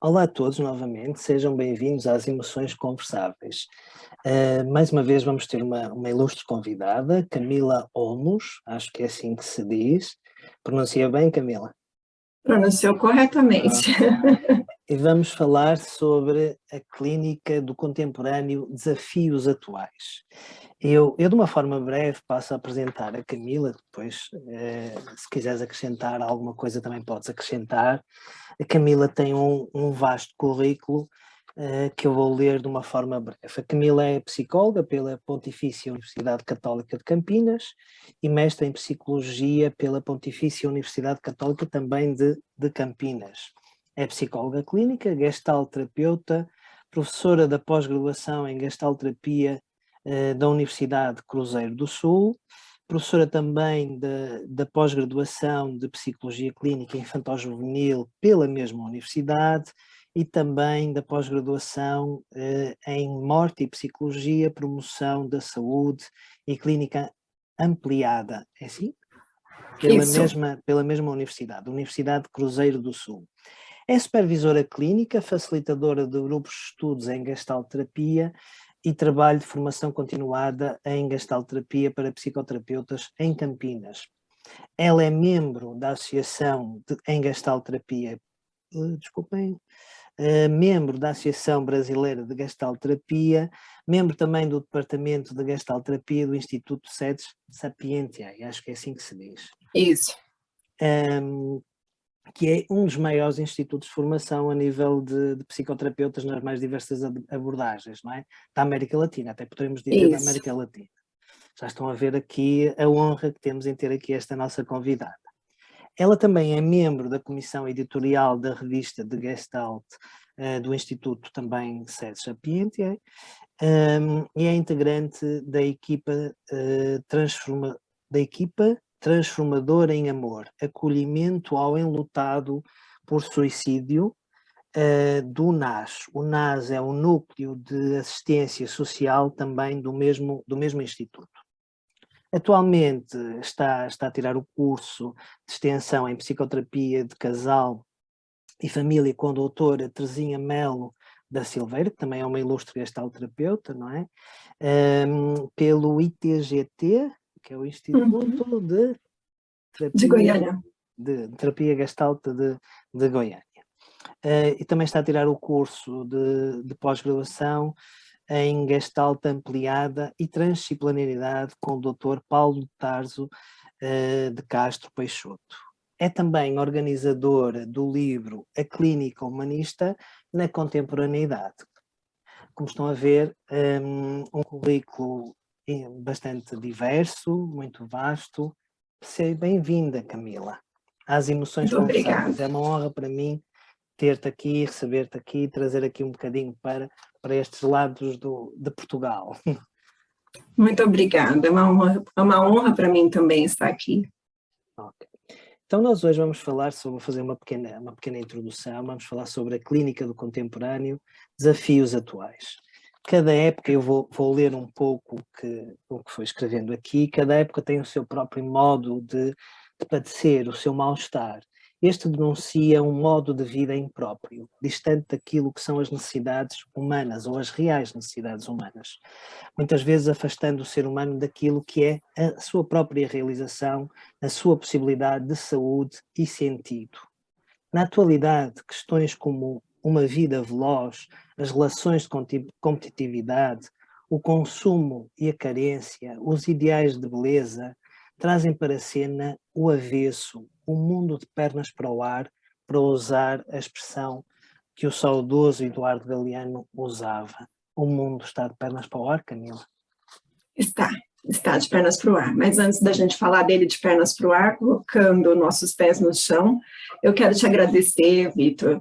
Olá a todos novamente, sejam bem-vindos às Emoções Conversáveis. Mais uma vez vamos ter uma ilustre convidada, Camila Olmos, acho que é assim que se diz. Pronuncia bem, Camila? Pronunciou corretamente. E vamos falar sobre a clínica do contemporâneo Desafios Atuais. Eu de uma forma breve passo a apresentar a Camila, depois se quiseres acrescentar alguma coisa também podes acrescentar. A Camila tem um vasto currículo que eu vou ler de uma forma breve. A Camila é psicóloga pela Pontifícia Universidade Católica de Campinas e mestre em Psicologia pela Pontifícia Universidade Católica também de Campinas. É psicóloga clínica, gestalterapeuta, professora da pós-graduação em gestalterapia da Universidade Cruzeiro do Sul, professora também da pós-graduação de Psicologia Clínica Infantil-Juvenil pela mesma universidade e também da pós-graduação em Morte e Psicologia, Promoção da Saúde e Clínica Ampliada, é assim? Pela mesma universidade, Universidade Cruzeiro do Sul. É supervisora clínica, facilitadora de grupos de estudos em gestalterapia e trabalho de formação continuada em gestalterapia para psicoterapeutas em Campinas. Ela é membro da Associação em Gestalterapia, membro da Associação Brasileira de Gestalterapia, membro também do Departamento de Gestalterapia do Instituto SEDES Sapientiae, acho que é assim que se diz. Isso. Que é um dos maiores institutos de formação a nível de psicoterapeutas nas mais diversas abordagens, não é? Da América Latina, até poderíamos dizer da América Latina. Já estão a ver aqui a honra que temos em ter aqui esta nossa convidada. Ela também é membro da comissão editorial da revista de Gestalt do Instituto também SEDES Sapientiae e é integrante da equipa Transformadora em Amor, acolhimento ao enlutado por suicídio do NAS. O NAS é um núcleo de assistência social também do mesmo instituto. Atualmente está a tirar o curso de extensão em psicoterapia de casal e família com a doutora Terezinha Melo da Silveira, que também é uma ilustre gestalterapeuta, não é? Pelo ITGT, que é o Instituto de Terapia Gestalt de Goiânia. E também está a tirar o curso de pós-graduação em Gestalt Ampliada e Transdisciplinaridade com o Dr. Paulo Tarso de Castro Peixoto. É também organizadora do livro A Clínica Humanista na Contemporaneidade. Como estão a ver, um currículo bastante diverso, muito vasto. Seja bem-vinda, Camila, às Emoções Conversáveis. É uma honra para mim ter-te aqui, receber-te aqui, trazer aqui um bocadinho para estes lados de Portugal. Muito obrigada, é uma honra para mim também estar aqui. Ok. Então nós hoje vamos falar vou fazer uma pequena introdução, vamos falar sobre a clínica do contemporâneo, desafios atuais. Cada época, eu vou ler um pouco o que foi escrevendo aqui, cada época tem o seu próprio modo de padecer, o seu mal-estar. Este denuncia um modo de vida impróprio, distante daquilo que são as necessidades humanas ou as reais necessidades humanas, muitas vezes afastando o ser humano daquilo que é a sua própria realização, a sua possibilidade de saúde e sentido. Na atualidade, questões como uma vida veloz, as relações de competitividade, o consumo e a carência, os ideais de beleza, trazem para a cena o avesso, o mundo de pernas para o ar, para usar a expressão que o saudoso Eduardo Galeano usava. O mundo está de pernas para o ar, Camila? Está de pernas para o ar, mas antes da gente falar dele de pernas para o ar, colocando nossos pés no chão, eu quero te agradecer, Vitor,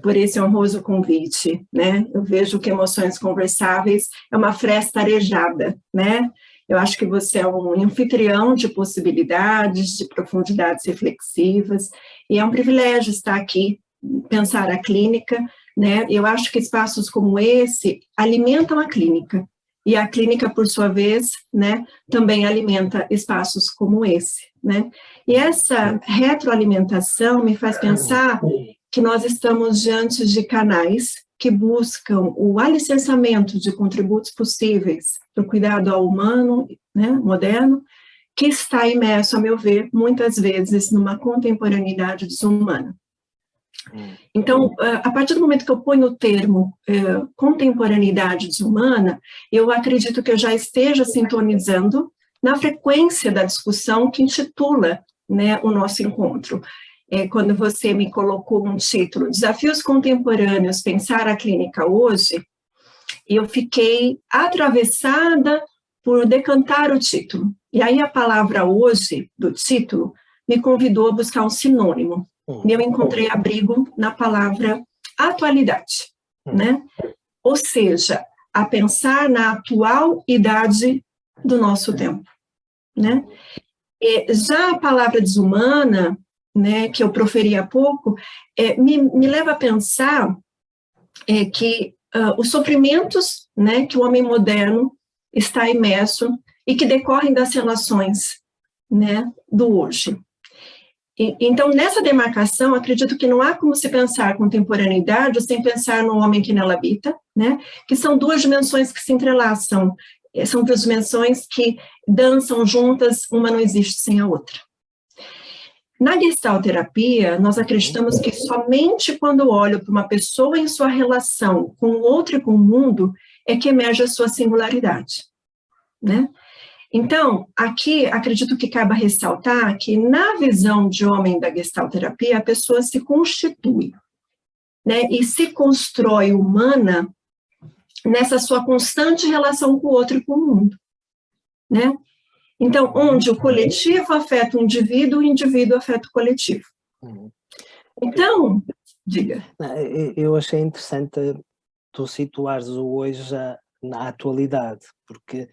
por esse honroso convite, né? Eu vejo que Emoções Conversáveis é uma fresta arejada, né? Eu acho que você é um anfitrião de possibilidades, de profundidades reflexivas, e é um privilégio estar aqui, pensar a clínica, né? Eu acho que espaços como esse alimentam a clínica, e a clínica, por sua vez, né, também alimenta espaços como esse, né? E essa retroalimentação me faz pensar que nós estamos diante de canais que buscam o alicerçamento de contributos possíveis para o cuidado ao humano, né, moderno, que está imerso, a meu ver, muitas vezes numa contemporaneidade desumana. Então, a partir do momento que eu ponho o termo contemporaneidade desumana, eu acredito que eu já esteja sintonizando na frequência da discussão que intitula, né, o nosso encontro. Quando você me colocou um título, Desafios Contemporâneos, Pensar a Clínica Hoje, eu fiquei atravessada por decantar o título. E aí a palavra hoje, do título, me convidou a buscar um sinônimo. E eu encontrei abrigo na palavra atualidade, né? Ou seja, a pensar na atual idade do nosso tempo, né? Já a palavra desumana, né, que eu proferi há pouco, me leva a pensar que os sofrimentos, né, que o homem moderno está imerso e que decorrem das relações, né, do hoje. Então, nessa demarcação, acredito que não há como se pensar contemporaneidade sem pensar no homem que nela habita, né, que são duas dimensões que se entrelaçam, são duas dimensões que dançam juntas, uma não existe sem a outra. Na gestalterapia, nós acreditamos que somente quando olho para uma pessoa em sua relação com o outro e com o mundo, é que emerge a sua singularidade, né? Então, aqui, acredito que cabe ressaltar que na visão de homem da gestalterapia, a pessoa se constitui, né, e se constrói humana nessa sua constante relação com o outro e com o mundo, né? Então, onde o coletivo afeta o indivíduo afeta o coletivo. Então, diga. Eu achei interessante tu situares o hoje já na atualidade, porque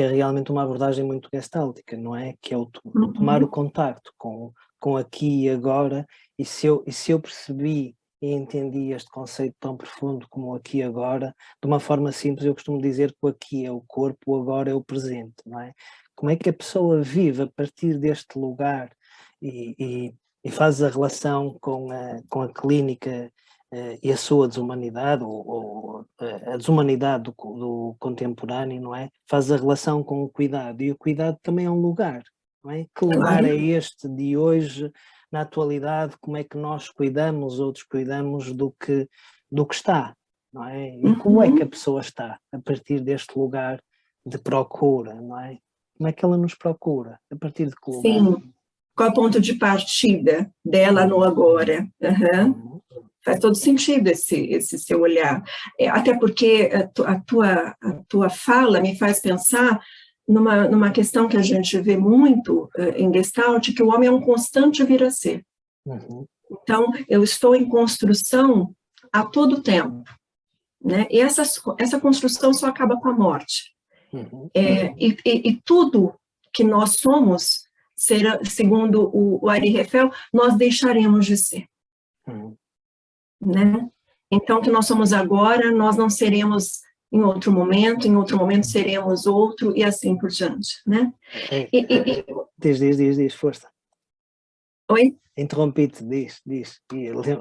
é realmente uma abordagem muito gestáltica, não é? Que é o tomar o contacto com aqui e agora, e se eu percebi e entendi este conceito tão profundo como o aqui e agora, de uma forma simples, eu costumo dizer que o aqui é o corpo, o agora é o presente, não é? Como é que a pessoa vive a partir deste lugar e faz a relação com a clínica e a sua desumanidade, ou a desumanidade do contemporâneo, não é? Faz a relação com o cuidado, e o cuidado também é um lugar, não é? Que lugar é este de hoje, na atualidade, como é que nós cuidamos ou descuidamos do que está, não é? E como é que a pessoa está a partir deste lugar de procura, não é? Como é que ela nos procura? A partir de que lugar? Sim, qual é o ponto de partida dela no agora? Faz todo sentido esse seu olhar. Até porque a tua fala me faz pensar numa questão que a gente vê muito em Gestalt, que o homem é um constante vir a ser. Então, eu estou em construção a todo tempo, né? E essa construção só acaba com a morte. E tudo que nós somos, segundo o Ari Refel, nós deixaremos de ser. Né? Então, o que nós somos agora, nós não seremos em outro momento seremos outro, e assim por diante. Né? Diz, força. Oi? Interrompi-te, diz.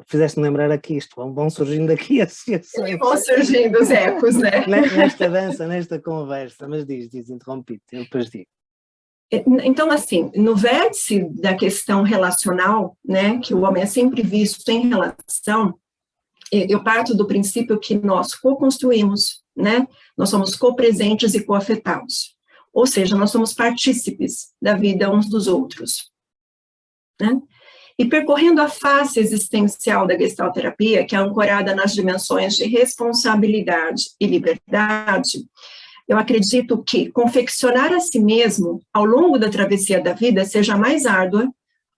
Fizeste-me lembrar aqui isto, vão surgindo aqui associações. Vão surgindo os ecos, né? Nesta dança, nesta conversa, mas diz, interrompi-te, eu depois digo. Então, assim, no vértice da questão relacional, né, que o homem é sempre visto em relação, eu parto do princípio que nós co-construímos, né, nós somos co-presentes e co-afetados, ou seja, nós somos partícipes da vida uns dos outros, né? E percorrendo a face existencial da gestalterapia, que é ancorada nas dimensões de responsabilidade e liberdade, eu acredito que confeccionar a si mesmo, ao longo da travessia da vida, seja a mais árdua,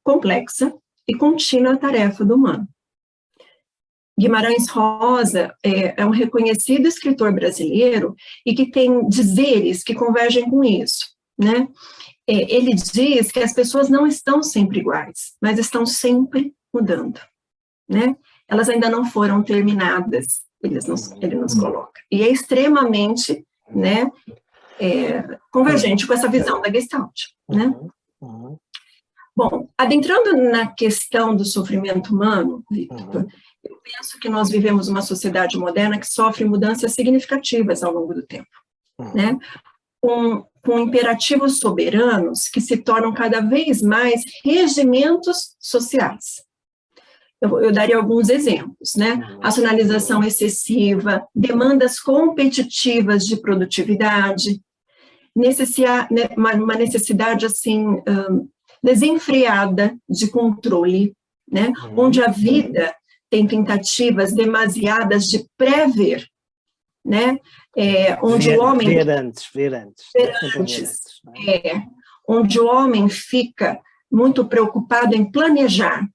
complexa e contínua tarefa do humano. Guimarães Rosa é um reconhecido escritor brasileiro e que tem dizeres que convergem com isso, né? Ele diz que as pessoas não estão sempre iguais, mas estão sempre mudando, né? Elas ainda não foram terminadas, ele nos coloca. E é extremamente, né, convergente com essa visão da Gestalt, né? Bom, adentrando na questão do sofrimento humano, Victor, penso que nós vivemos uma sociedade moderna que sofre mudanças significativas ao longo do tempo, né? Com imperativos soberanos que se tornam cada vez mais regimentos sociais. Eu daria alguns exemplos, né? Racionalização excessiva, demandas competitivas de produtividade, uma necessidade, assim, desenfreada de controle, né? Onde a vida tem tentativas demasiadas de prever, né? Onde o homem... Ver antes. Onde o homem fica muito preocupado em planejar.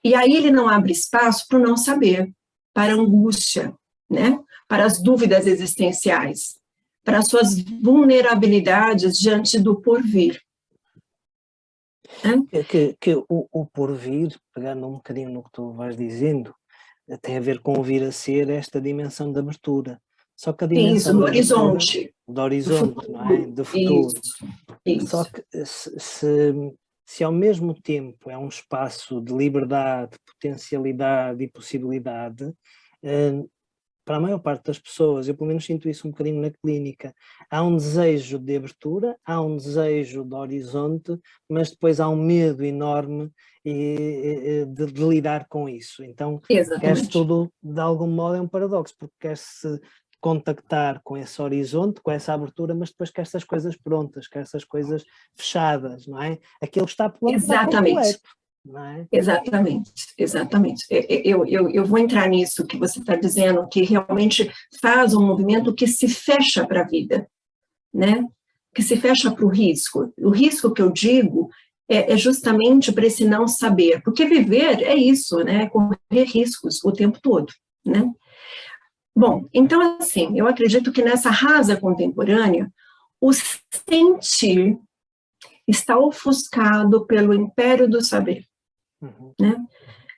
E aí ele não abre espaço para o não saber, para a angústia, né? Para as dúvidas existenciais, para as suas vulnerabilidades diante do porvir. Que o porvir, pegando um bocadinho no que tu vais dizendo, tem a ver com o vir a ser esta dimensão de abertura. Só que a dimensão do horizonte. Do horizonte, não é? Do futuro. Isso. Só que se ao mesmo tempo é um espaço de liberdade, potencialidade e possibilidade, para a maior parte das pessoas, eu pelo menos sinto isso um bocadinho na clínica, há um desejo de abertura, há um desejo de horizonte, mas depois há um medo enorme de lidar com isso. Então, quer-se tudo, de algum modo, é um paradoxo, porque quer-se contactar com esse horizonte, com essa abertura, mas depois quer essas coisas prontas, quer essas coisas fechadas, não é? Aquilo está pronto. Exatamente. Não é? Exatamente. Eu vou entrar nisso que você está dizendo, que realmente faz um movimento que se fecha para a vida, né? Que se fecha para o risco. O risco que eu digo é justamente para esse não saber, porque viver é isso, né? Correr riscos o tempo todo, né? Bom, então, assim, eu acredito que nessa rasa contemporânea, o sentir está ofuscado pelo império do saber. Né?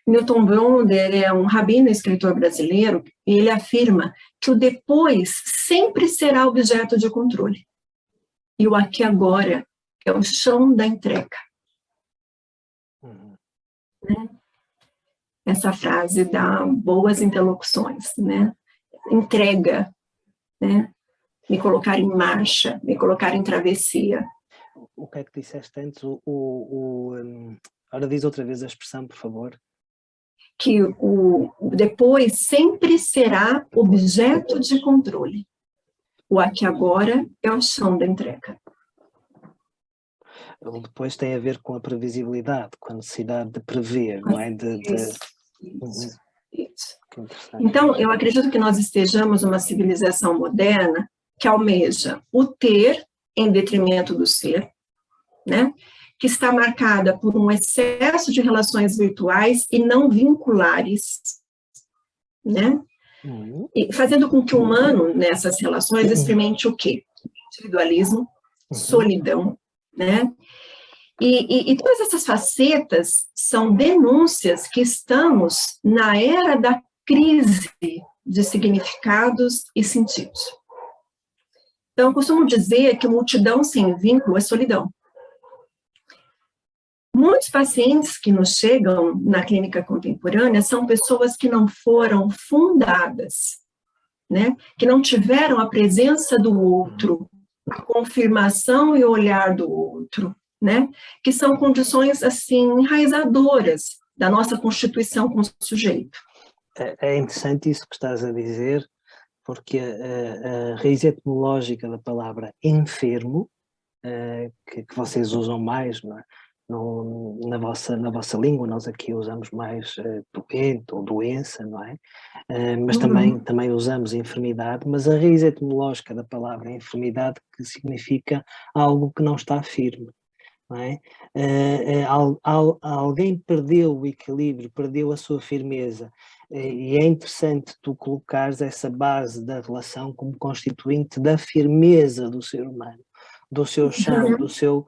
Milton Bronder é um rabino e escritor brasileiro, e ele afirma que o depois sempre será objeto de controle. E o aqui agora é o chão da entrega. Né? Essa frase dá boas interlocuções, né? Entrega, né? Me colocar em marcha, me colocar em travessia. O que é que disseste antes? Ora, diz outra vez a expressão, por favor. Que o depois sempre será objeto de controle. O aqui agora é o chão da entrega. O depois tem a ver com a previsibilidade, com a necessidade de prever, não é? Isso. Então, eu acredito que nós estejamos numa civilização moderna que almeja o ter em detrimento do ser, né? Que está marcada por um excesso de relações virtuais e não vinculares, né? E fazendo com que o humano, nessas relações, experimente o quê? Individualismo, solidão, né? E todas essas facetas são denúncias que estamos na era da crise de significados e sentidos. Então, eu costumo dizer que multidão sem vínculo é solidão. Muitos pacientes que nos chegam na clínica contemporânea são pessoas que não foram fundadas, né? Que não tiveram a presença do outro, a confirmação e o olhar do outro, né? Que são condições, assim, enraizadoras da nossa constituição como sujeito. É interessante isso que estás a dizer, porque a raiz etimológica da palavra enfermo, que vocês usam mais, não é? Na vossa língua, nós aqui usamos mais doente ou doença, não é? Mas também usamos enfermidade, mas a raiz etimológica da palavra enfermidade que significa algo que não está firme, não é? Alguém perdeu o equilíbrio, perdeu a sua firmeza, e é interessante tu colocares essa base da relação como constituinte da firmeza do ser humano, do seu chão, do seu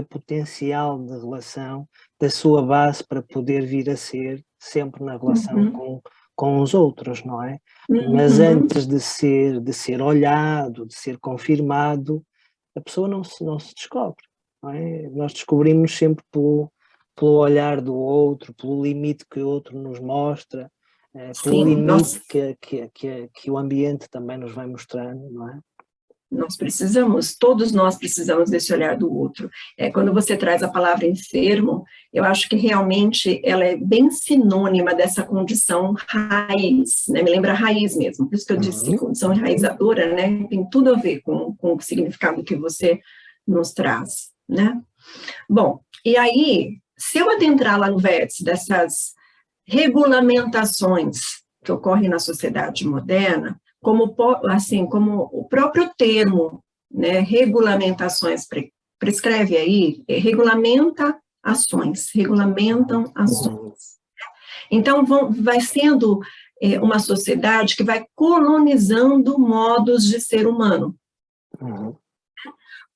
potencial de relação, da sua base para poder vir a ser sempre na relação com os outros, não é? Mas antes de ser olhado, de ser confirmado, a pessoa não se descobre, não é? Nós descobrimos sempre pelo olhar do outro, pelo limite que o outro nos mostra, pelo Sim, limite que o ambiente também nos vai mostrando, não é? Todos nós precisamos desse olhar do outro. Quando você traz a palavra enfermo, eu acho que realmente ela é bem sinônima dessa condição raiz, né? Me lembra raiz mesmo, por isso que eu disse que condição enraizadora, né? Tem tudo a ver com o significado que você nos traz, né? Bom, e aí, se eu adentrar lá no vértice dessas regulamentações que ocorrem na sociedade moderna, como o próprio termo, né, regulamentações prescreve aí, regulamentam ações. Então, vai sendo uma sociedade que vai colonizando modos de ser humano.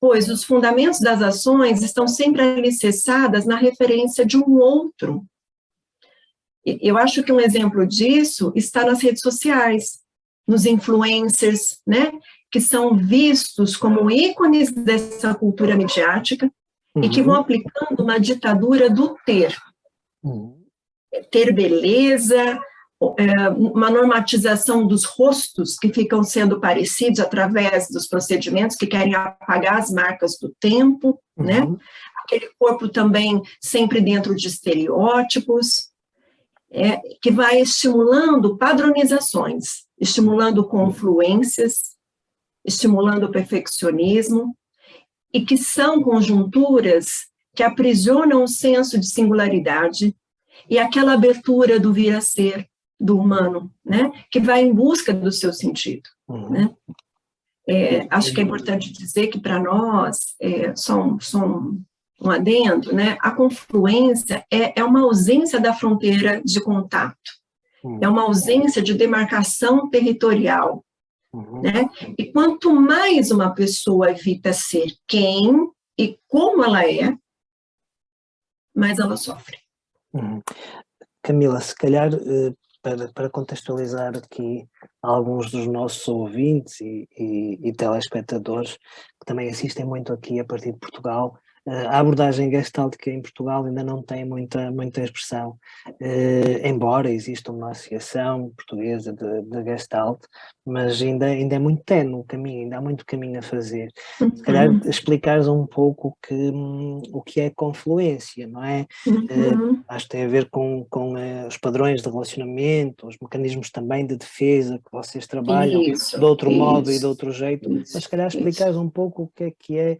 Pois os fundamentos das ações estão sempre alicerçados na referência de um outro. Eu acho que um exemplo disso está nas redes sociais, nos influencers, né, que são vistos como ícones dessa cultura midiática e que vão aplicando uma ditadura do ter. Ter beleza, uma normatização dos rostos que ficam sendo parecidos através dos procedimentos que querem apagar as marcas do tempo, né? Aquele corpo também sempre dentro de estereótipos, que vai estimulando padronizações, estimulando confluências, estimulando o perfeccionismo, e que são conjunturas que aprisionam o senso de singularidade e aquela abertura do vir a ser do humano, né, que vai em busca do seu sentido, né? Acho que é importante dizer que para nós, só um adendo, né, a confluência é uma ausência da fronteira de contato, é uma ausência de demarcação territorial, né? E quanto mais uma pessoa evita ser quem e como ela é, mais ela sofre. Camila, se calhar, para contextualizar aqui alguns dos nossos ouvintes e telespectadores, que também assistem muito aqui a partir de Portugal, a abordagem gestáltica em Portugal ainda não tem muita expressão, embora exista uma associação portuguesa de Gestalt, mas ainda é muito ténue o caminho, ainda há muito caminho a fazer. Se calhar explicares um pouco o que é confluência, não é? Acho que tem a ver com os padrões de relacionamento, os mecanismos também de defesa que vocês trabalham de outro modo e de outro jeito, mas se calhar explicares um pouco o que é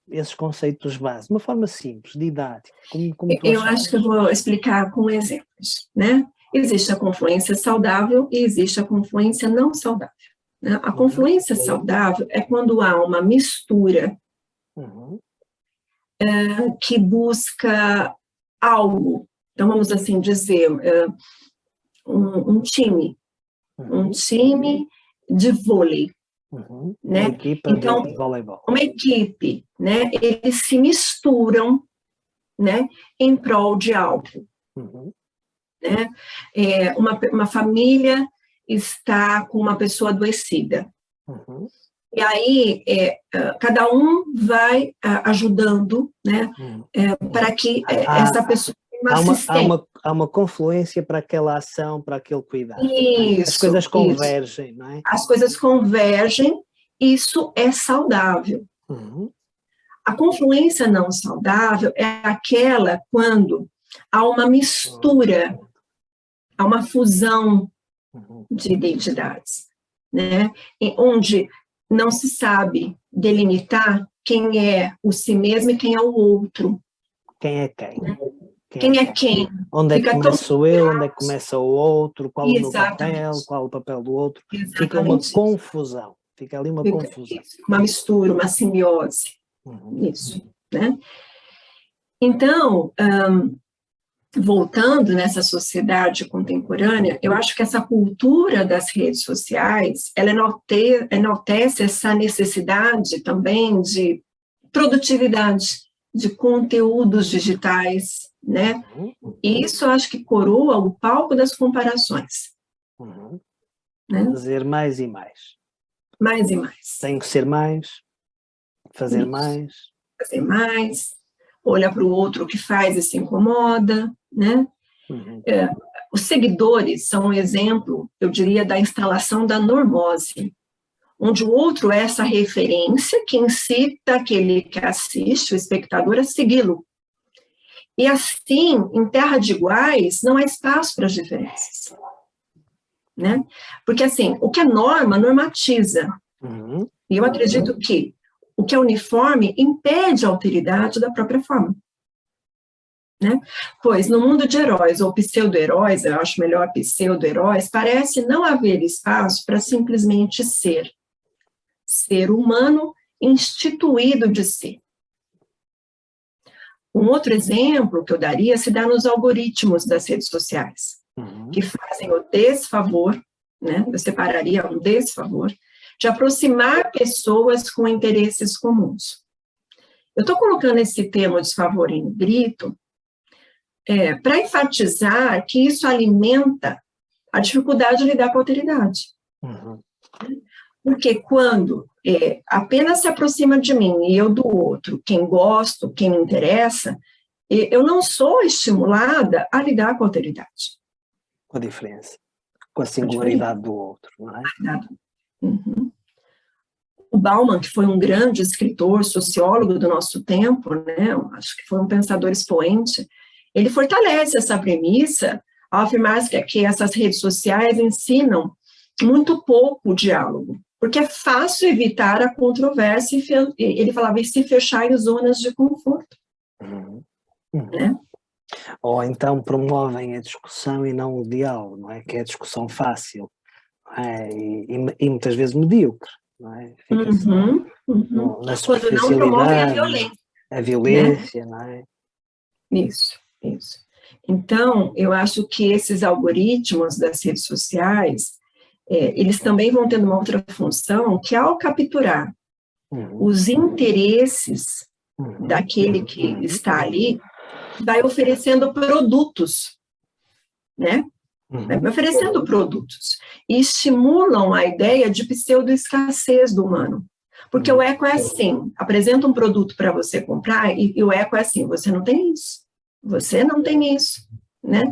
esses conceitos básicos, de uma forma simples, didática. Como eu acho que eu vou explicar com exemplos, né? Existe a confluência saudável e existe a confluência não saudável, né? A confluência saudável é quando há uma mistura que busca algo, então vamos assim dizer, um time de vôlei, né? Uma equipa então, de voleibol. Uma equipe, né? Eles se misturam, né, em prol de algo. Né? Uma família está com uma pessoa adoecida. E aí, cada um vai ajudando, né, para que essa pessoa tenha uma assistência. Há uma confluência para aquela ação, para aquele cuidado. As coisas convergem, não é? As coisas convergem, isso é saudável. A confluência não saudável é aquela quando há uma mistura, há uma fusão de identidades, né? Onde não se sabe delimitar quem é o si mesmo e quem é o outro. Quem é quem? Quem é quem? Onde é que começa eu, onde é que começa o outro, qual o meu papel, qual o papel do outro. Fica uma confusão, fica ali uma confusão. Uma mistura, uma simbiose. Isso, né? Então, voltando nessa sociedade contemporânea, eu acho que essa cultura das redes sociais, ela enaltece essa necessidade também de produtividade, de conteúdos digitais, né? E isso eu acho que coroa o palco das comparações. Né? Fazer mais e mais. Mais e mais. Tem que ser mais, fazer mais, olha para o outro que faz e se incomoda, né? Os seguidores são um exemplo, eu diria, da instalação da normose, onde o outro é essa referência que incita aquele que assiste, o espectador, a segui-lo. E assim, em terra de iguais, não há espaço para as diferenças. Né? Porque assim, o que é norma, normatiza. E eu acredito que o que é uniforme impede a alteridade da própria forma. Né? Pois no mundo de heróis ou pseudo-heróis, eu acho melhor pseudo-heróis, parece não haver espaço para simplesmente ser. Ser humano instituído de ser. Um outro exemplo que eu daria se dá nos algoritmos das redes sociais, que fazem o desfavor, né? Eu separaria um desfavor, de aproximar pessoas com interesses comuns. Eu estou colocando esse termo desfavor em negrito para enfatizar que isso alimenta a dificuldade de lidar com a alteridade. Porque quando apenas se aproxima de mim e eu do outro, quem gosto, quem me interessa, eu não sou estimulada a lidar com a alteridade. Com a diferença, com a singularidade do outro, não é? O Bauman, que foi um grande escritor, sociólogo do nosso tempo, né, acho que foi um pensador expoente, ele fortalece essa premissa ao afirmar que essas redes sociais ensinam muito pouco o diálogo, porque é fácil evitar a controvérsia, ele falava, e se fechar em zonas de conforto. Né? Ou então promovem a discussão e não o diálogo, não é? Que é a discussão fácil, não é? E muitas vezes medíocre, não é? Fica na Quando não promovem a violência. A violência, né? Não é? Isso. Então, eu acho que esses algoritmos das redes sociais, eles também vão tendo uma outra função, que ao capturar os interesses daquele que está ali, vai oferecendo produtos, né? Vai oferecendo produtos. E estimulam a ideia de pseudo-escassez do humano. Porque o eco é assim, apresenta um produto para você comprar e o eco é assim, você não tem isso, você não tem isso, né?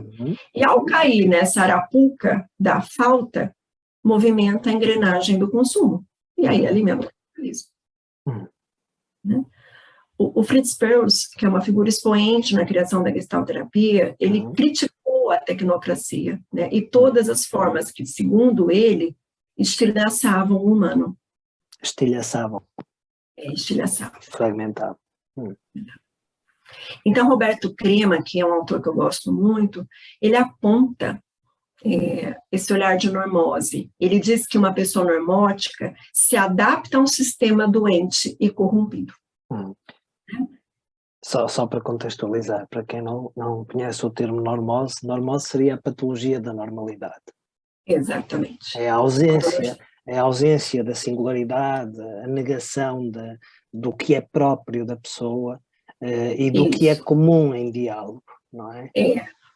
E ao cair nessa arapuca da falta, movimenta a engrenagem do consumo. E aí alimenta o capitalismo. Né? O Fritz Perls, que é uma figura expoente na criação da gestalterapia, ele criticou a tecnocracia, né, e todas as formas que, segundo ele, estilhaçavam o humano. Estilhaçavam. Estilhaçavam. Fragmentavam. Então, Roberto Crema, que é um autor que eu gosto muito, ele aponta esse olhar de normose. Ele diz que uma pessoa normótica se adapta a um sistema doente e corrompido. Só para contextualizar, para quem não conhece o termo normose, normose seria a patologia da normalidade. Exatamente. É a ausência da singularidade, a negação do que é próprio da pessoa e do que é comum em diálogo, não é?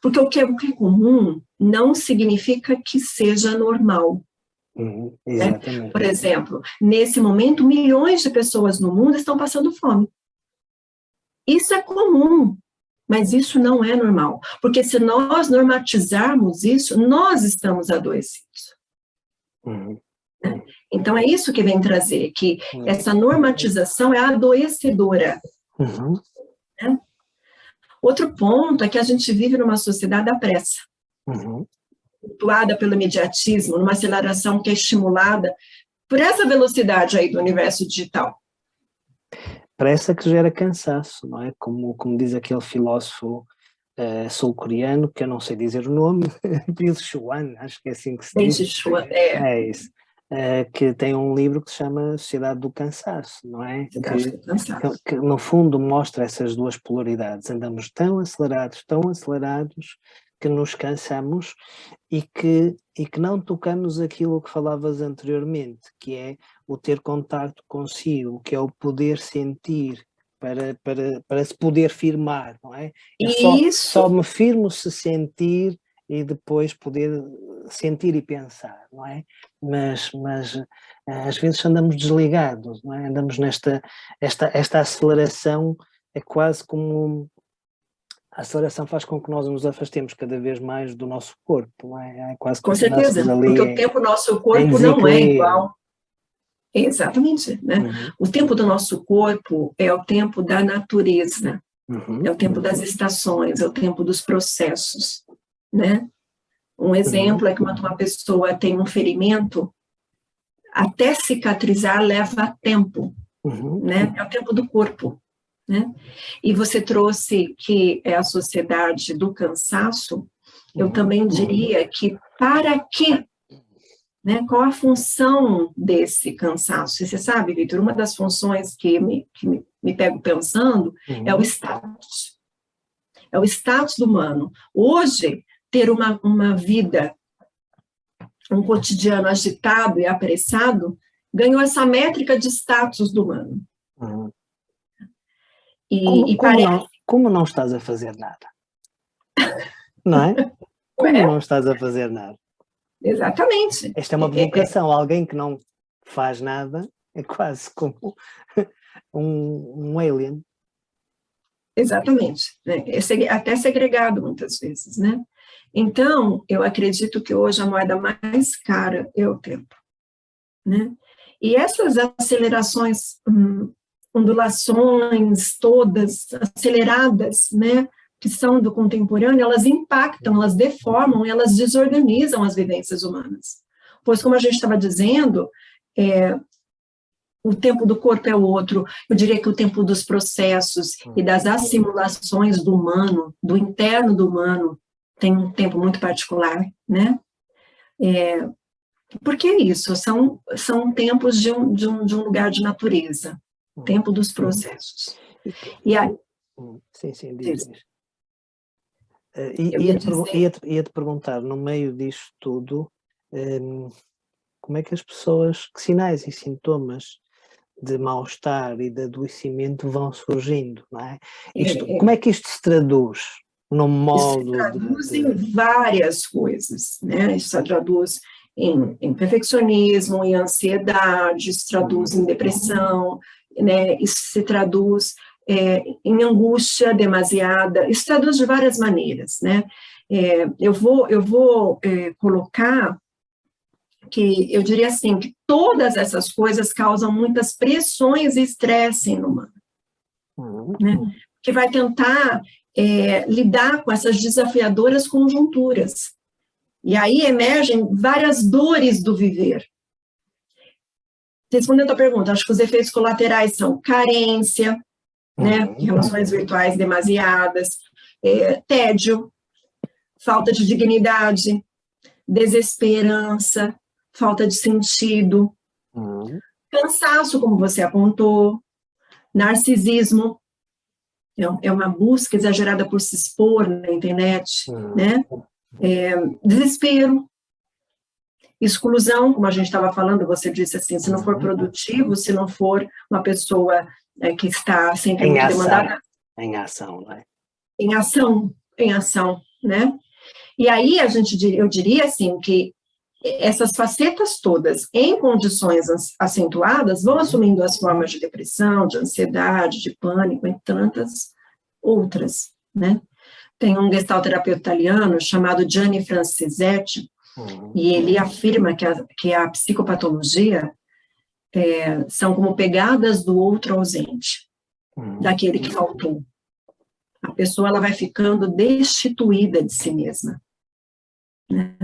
Porque o que é comum não significa que seja normal. Exatamente. Né? Por exemplo, nesse momento, milhões de pessoas no mundo estão passando fome. Isso é comum, mas isso não é normal. Porque se nós normatizarmos isso, nós estamos adoecidos. Né? Então é isso que vem trazer, que essa normatização é adoecedora. Né? Outro ponto é que a gente vive numa sociedade da pressa. Flutuada pelo imediatismo, numa aceleração que é estimulada por essa velocidade aí do universo digital. Pressa que gera cansaço, não é? Como diz aquele filósofo sul-coreano, que eu não sei dizer o nome, Bill Chuan, acho que é assim que se diz. É isso. Que tem um livro que se chama Sociedade do Cansaço, não é? Que no fundo mostra essas duas polaridades. Andamos tão acelerados, que nos cansamos e que não tocamos aquilo que falavas anteriormente, que é o ter contacto consigo, que é o poder sentir para se poder firmar, não é? Só me firmo se sentir e depois poder sentir e pensar, não é? Mas às vezes andamos desligados, não é? Andamos esta aceleração, é quase como a aceleração faz com que nós nos afastemos cada vez mais do nosso corpo, não é? É quase Com que certeza, porque o tempo do nosso corpo não é igual. Exatamente, né? O tempo do nosso corpo é o tempo da natureza, é o tempo das estações, é o tempo dos processos, né? Um exemplo é que quando uma pessoa tem um ferimento, até cicatrizar leva tempo, né? É o tempo do corpo, né? E você trouxe que é a sociedade do cansaço, eu também diria que para quê? Né? Qual a função desse cansaço? Você sabe, Vitor, uma das funções que me pego pensando é o status. É o status do humano. Hoje, ter uma vida, um cotidiano agitado e apressado, ganhou essa métrica de status do humano. Como não estás a fazer nada? Não é? Como não estás a fazer nada? Exatamente. Esta é uma provocação. Alguém que não faz nada é quase como um alien. Exatamente. Né? É até segregado muitas vezes, né? Então, eu acredito que hoje a moeda mais cara é o tempo, né? E essas acelerações, ondulações todas aceleradas, né, que são do contemporâneo, elas impactam, elas deformam, elas desorganizam as vivências humanas. Pois, como a gente estava dizendo, o tempo do corpo é o outro, eu diria que o tempo dos processos e das assimilações do humano, do interno do humano, tem um tempo muito particular, né? Porque é isso, são tempos de um lugar de natureza, tempo dos processos. E aí... Sim, diz. Ia-te perguntar, no meio disto tudo, como é que as pessoas, que sinais e sintomas de mal-estar e de adoecimento vão surgindo, não é? Como é que isto se traduz no modo se traduz em várias coisas, né? Isso se traduz em perfeccionismo, em ansiedade, se traduz em depressão, né? Isso se traduz em angústia demasiada, isso traduz de várias maneiras, né? Eu vou colocar que eu diria assim, que todas essas coisas causam muitas pressões e estresse no humano, né? Que vai tentar lidar com essas desafiadoras conjunturas. E aí emergem várias dores do viver. Respondendo a pergunta, acho que os efeitos colaterais são carência, né? Relações virtuais demasiadas, tédio, falta de dignidade, desesperança, falta de sentido, cansaço, como você apontou, narcisismo, é uma busca exagerada por se expor na internet, né? Desespero, exclusão, como a gente estava falando, você disse assim, se não for produtivo, se não for uma pessoa que está sempre muito demandada. Em ação, não é? Em ação, né? E aí eu diria assim que essas facetas todas, em condições acentuadas, vão assumindo as formas de depressão, de ansiedade, de pânico, entre tantas outras, né? Tem um gestalterapeuta italiano chamado Gianni Francisetti, e ele afirma que a psicopatologia são como pegadas do outro ausente, daquele que faltou. A pessoa ela vai ficando destituída de si mesma, né?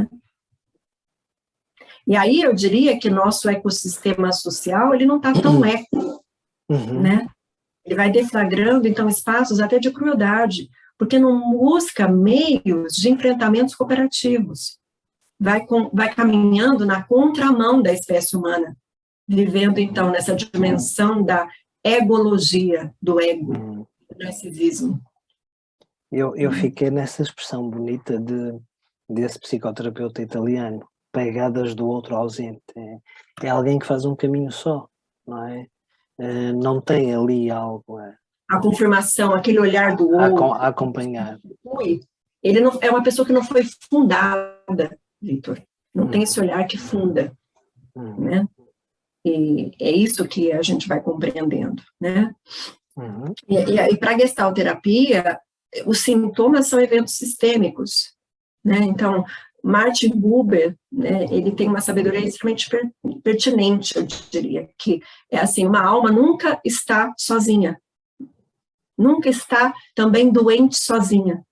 E aí eu diria que nosso ecossistema social, ele não está tão eco, né? Ele vai deflagrando, então, espaços até de crueldade, porque não busca meios de enfrentamentos cooperativos. Vai caminhando na contramão da espécie humana, vivendo, então, nessa dimensão da egologia, do ego, do narcisismo. Eu fiquei nessa expressão bonita desse psicoterapeuta italiano, pegadas do outro ausente. É alguém que faz um caminho só, não é? Não tem ali algo a confirmação, aquele olhar do outro, a acompanhar. Ele não é uma pessoa que não foi fundada, Vitor. Não tem esse olhar que funda, né? E é isso que a gente vai compreendendo, né? E para a gestalterapia, os sintomas são eventos sistêmicos, né? Então, Martin Buber, né, ele tem uma sabedoria extremamente pertinente, eu diria, que é assim, uma alma nunca está sozinha, nunca está também doente sozinha,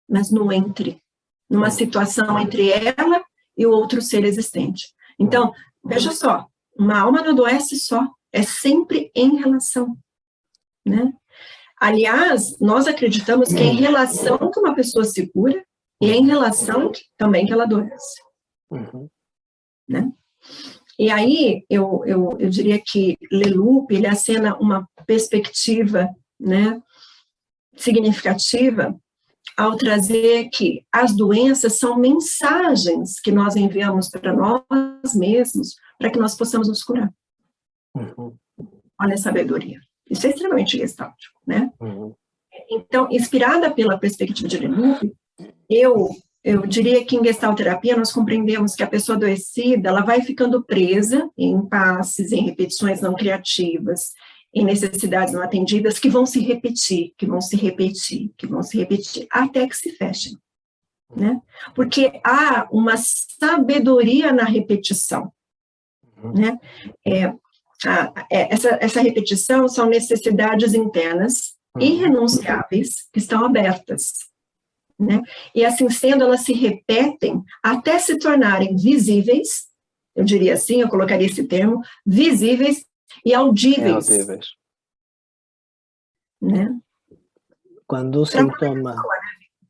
mas no entre, numa situação entre ela e o outro ser existente. Então, veja só, uma alma não adoece só, é sempre em relação, né? Aliás, nós acreditamos que é em relação que uma pessoa se cura e é em relação também que ela adoece, né? E aí, eu diria que Leloup, ele acena uma perspectiva, né, significativa ao trazer que as doenças são mensagens que nós enviamos para nós mesmos para que nós possamos nos curar. Olha a sabedoria. Isso é extremamente gestáltico, né? Então, inspirada pela perspectiva de Leloup, eu diria que em gestalterapia nós compreendemos que a pessoa adoecida, ela vai ficando presa em impasses, em repetições não criativas, em necessidades não atendidas que vão se repetir, que vão se repetir, que vão se repetir, até que se fechem, né? Porque há uma sabedoria na repetição, né? Essa repetição são necessidades internas irrenunciáveis que estão abertas, né? E assim sendo, elas se repetem até se tornarem visíveis, eu diria assim, eu colocaria esse termo, visíveis e audíveis. Né? Quando o sintoma,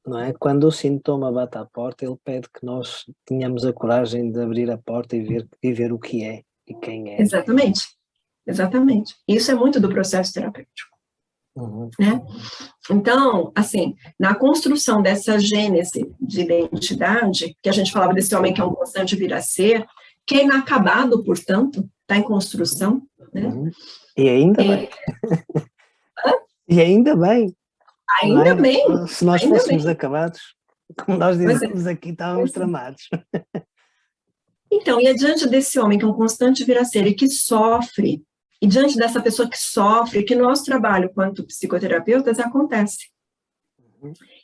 não é? Quando o sintoma bate à porta, ele pede que nós tenhamos a coragem de abrir a porta e ver o que é e quem é. Exatamente, exatamente. Isso é muito do processo terapêutico. Né? Então, assim, na construção dessa gênese de identidade, que a gente falava desse homem que é um constante vir a ser, que é inacabado, portanto, está em construção, né? E ainda bem. E ainda bem. Ainda bem. Se nós fôssemos acabados, como nós dizemos aqui, estávamos tramados. Então, e diante desse homem que é um constante vir a ser e que sofre, e diante dessa pessoa que sofre, que nosso trabalho quanto psicoterapeutas acontece.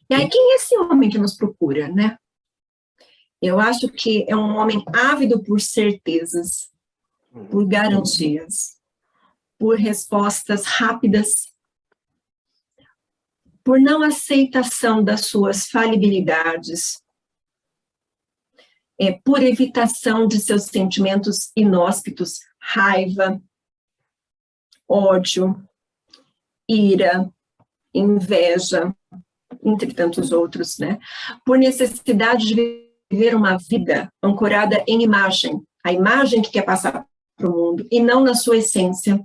E aí, quem é esse homem que nos procura, né? Eu acho que é um homem ávido por certezas, por garantias, por respostas rápidas, por não aceitação das suas falibilidades, por evitação de seus sentimentos inóspitos, raiva, ódio, ira, inveja, entre tantos outros, né? Por necessidade de viver uma vida ancorada em imagem, a imagem que quer passar para o mundo, e não na sua essência.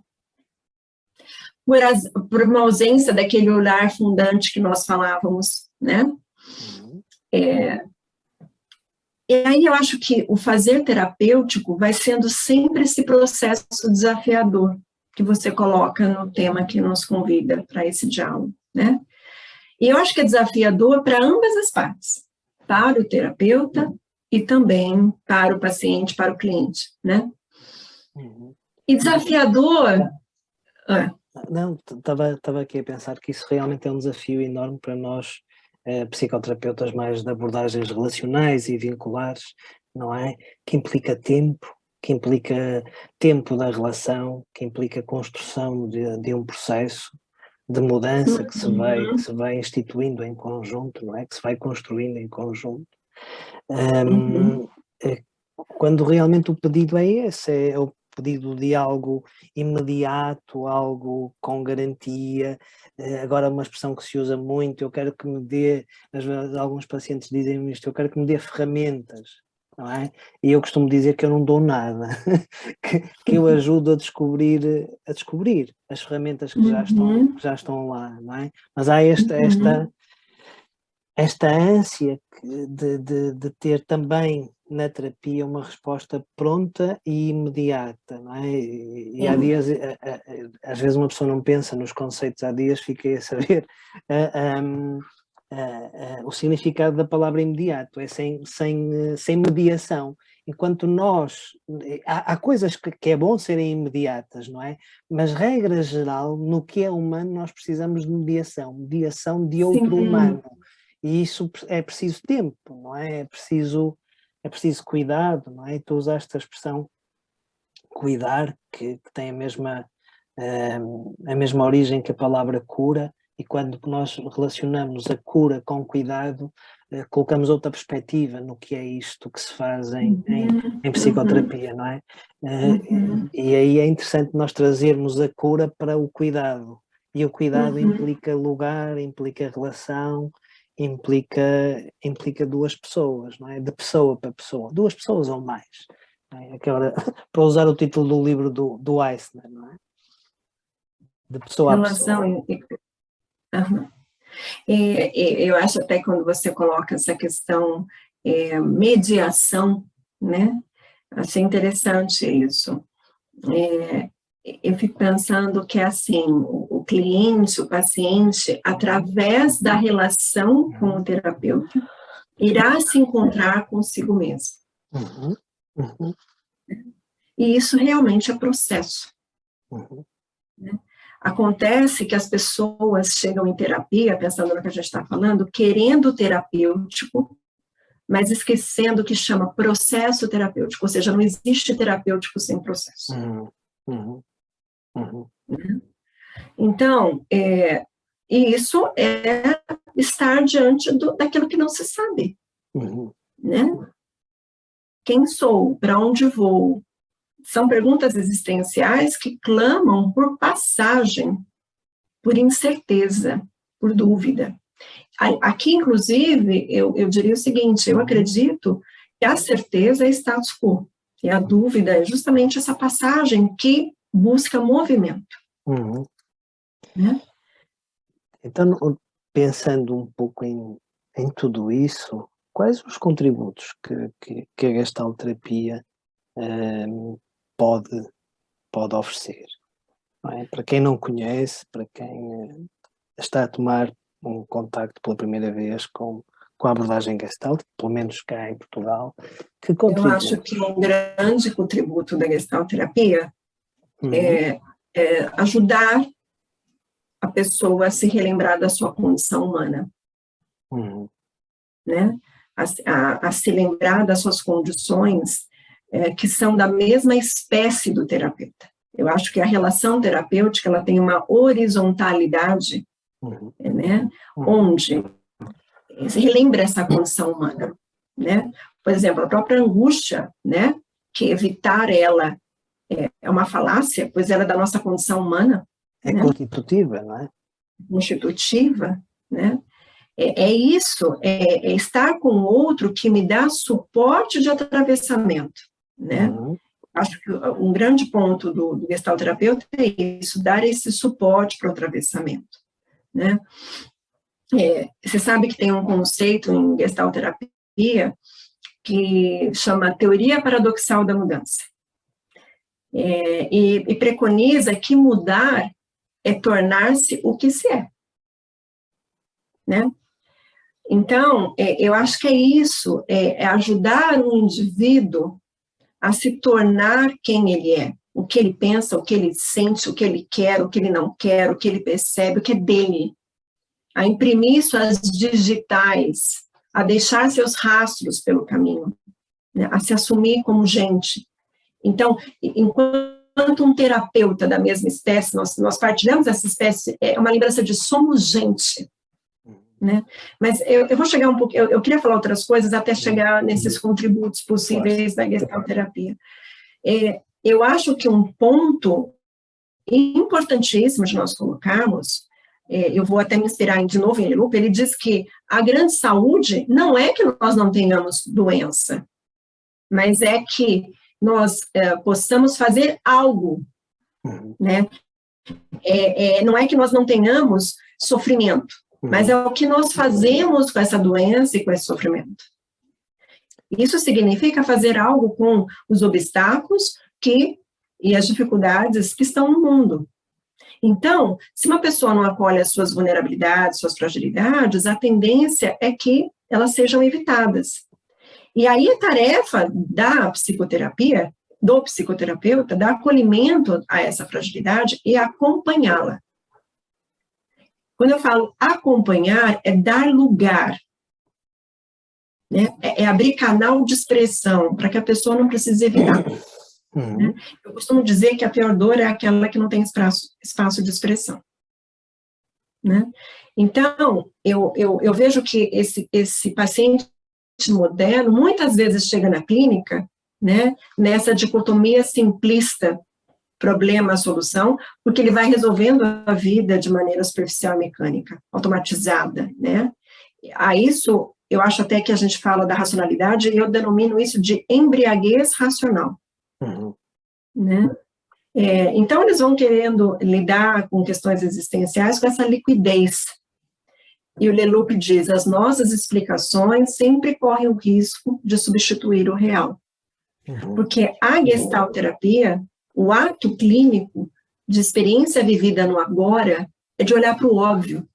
Por uma ausência daquele olhar fundante que nós falávamos, né? E aí eu acho que o fazer terapêutico vai sendo sempre esse processo desafiador que você coloca no tema que nos convida para esse diálogo, né? E eu acho que é desafiador para ambas as partes, para o terapeuta e também para o paciente, para o cliente, né? E desafiador... Não, estava aqui a pensar que isso realmente é um desafio enorme para nós, psicoterapeutas mais de abordagens relacionais e vinculares, não é? Que implica tempo da relação, que implica construção de um processo de mudança que se vai instituindo em conjunto, não é? Que se vai construindo em conjunto. Quando realmente o pedido é esse, é o pedido de algo imediato, algo com garantia. Agora uma expressão que se usa muito, eu quero que me dê, às vezes alguns pacientes dizem isto, eu quero que me dê ferramentas, não é? E eu costumo dizer que eu não dou nada, que eu ajudo a descobrir as ferramentas que já estão lá, não é? Mas há esta ânsia de ter também na terapia uma resposta pronta e imediata, não é? E há dias, às vezes uma pessoa não pensa nos conceitos, há dias fiquei a saber o significado da palavra imediato, é sem mediação, enquanto nós, há coisas que é bom serem imediatas, não é? Mas, regra geral, no que é humano, nós precisamos de mediação de outro humano. E isso é preciso tempo, não é? É preciso cuidado, não é? Tu usaste a expressão cuidar, que tem a mesma origem que a palavra cura, e quando nós relacionamos a cura com cuidado, colocamos outra perspectiva no que é isto que se faz em psicoterapia, não é? E aí é interessante nós trazermos a cura para o cuidado, e o cuidado implica lugar, implica relação, implica duas pessoas, não é? De pessoa para pessoa, duas pessoas ou mais. Para usar o título do livro do Eisner, não é? De pessoa a pessoa. Eu acho até quando você coloca essa questão mediação, né? Achei interessante isso. Eu fico pensando que assim, o cliente, o paciente, através da relação com o terapeuta, irá se encontrar consigo mesmo. E isso realmente é processo. Né? Acontece que as pessoas chegam em terapia, pensando no que a gente está falando, querendo o terapêutico, mas esquecendo que chama processo terapêutico, ou seja, não existe terapêutico sem processo. Então, isso é estar diante daquilo que não se sabe. Né? Quem sou? Para onde vou? São perguntas existenciais que clamam por passagem, por incerteza, por dúvida. Aqui, inclusive, eu diria o seguinte, eu acredito que a certeza é status quo, e a dúvida é justamente essa passagem que busca movimento. Né? Então, pensando um pouco em tudo isso, quais os contributos que a gestalterapia pode oferecer? Não é? Para quem não conhece, para quem está a tomar um contacto pela primeira vez com a abordagem Gestalt, pelo menos cá em Portugal, que contributo? Eu acho que um grande contributo da gestalterapia é ajudar a pessoa a se relembrar da sua condição humana, né? A se lembrar das suas condições que são da mesma espécie do terapeuta. Eu acho que a relação terapêutica ela tem uma horizontalidade, né? Onde se relembra essa condição humana, né? Por exemplo, a própria angústia, né? Que evitar ela é uma falácia, pois ela é da nossa condição humana. É, né? Constitutiva, não é? Constitutiva, né? Isso, estar com o outro que me dá suporte de atravessamento, né? Acho que um grande ponto do gestalterapeuta é isso, dar esse suporte para o atravessamento, né? Você sabe que tem um conceito em gestalterapia que chama teoria paradoxal da mudança. E preconiza que mudar é tornar-se o que se é, né? Então, eu acho que é isso, é ajudar o indivíduo a se tornar quem ele é, o que ele pensa, o que ele sente, o que ele quer, o que ele não quer, o que ele percebe, o que é dele, a imprimir suas digitais, a deixar seus rastros pelo caminho, né? A se assumir como gente. Então, enquanto um terapeuta da mesma espécie, nós partilhamos essa espécie, é uma lembrança de somos gente, né? Mas eu vou chegar um pouco, eu queria falar outras coisas até chegar nesses contributos possíveis da gestalterapia. Eu acho que um ponto importantíssimo de nós colocarmos, eu vou até me inspirar de novo em Elup, ele diz que a grande saúde não é que nós não tenhamos doença, mas é que nós possamos fazer algo, né? Não é que nós não tenhamos sofrimento, mas é o que nós fazemos com essa doença e com esse sofrimento. Isso significa fazer algo com os obstáculos e as dificuldades que estão no mundo. Então, se uma pessoa não acolhe as suas vulnerabilidades, suas fragilidades, a tendência é que elas sejam evitadas. E aí a tarefa da psicoterapia, do psicoterapeuta, dar acolhimento a essa fragilidade e acompanhá-la. Quando eu falo acompanhar, é dar lugar, né? É abrir canal de expressão, para que a pessoa não precise evitar. Né? Eu costumo dizer que a pior dor é aquela que não tem espaço de expressão. Né? Então, eu vejo que esse paciente moderno, muitas vezes chega na clínica, né, nessa dicotomia simplista, problema-solução, porque ele vai resolvendo a vida de maneira superficial e mecânica, automatizada, né? A isso, eu acho até que a gente fala da racionalidade, e eu denomino isso de embriaguez racional. Né? Então, eles vão querendo lidar com questões existenciais com essa liquidez. E o Leloup diz, as nossas explicações sempre correm o risco de substituir o real. Porque a gestalterapia, o ato clínico de experiência vivida no agora, é de olhar para o óbvio.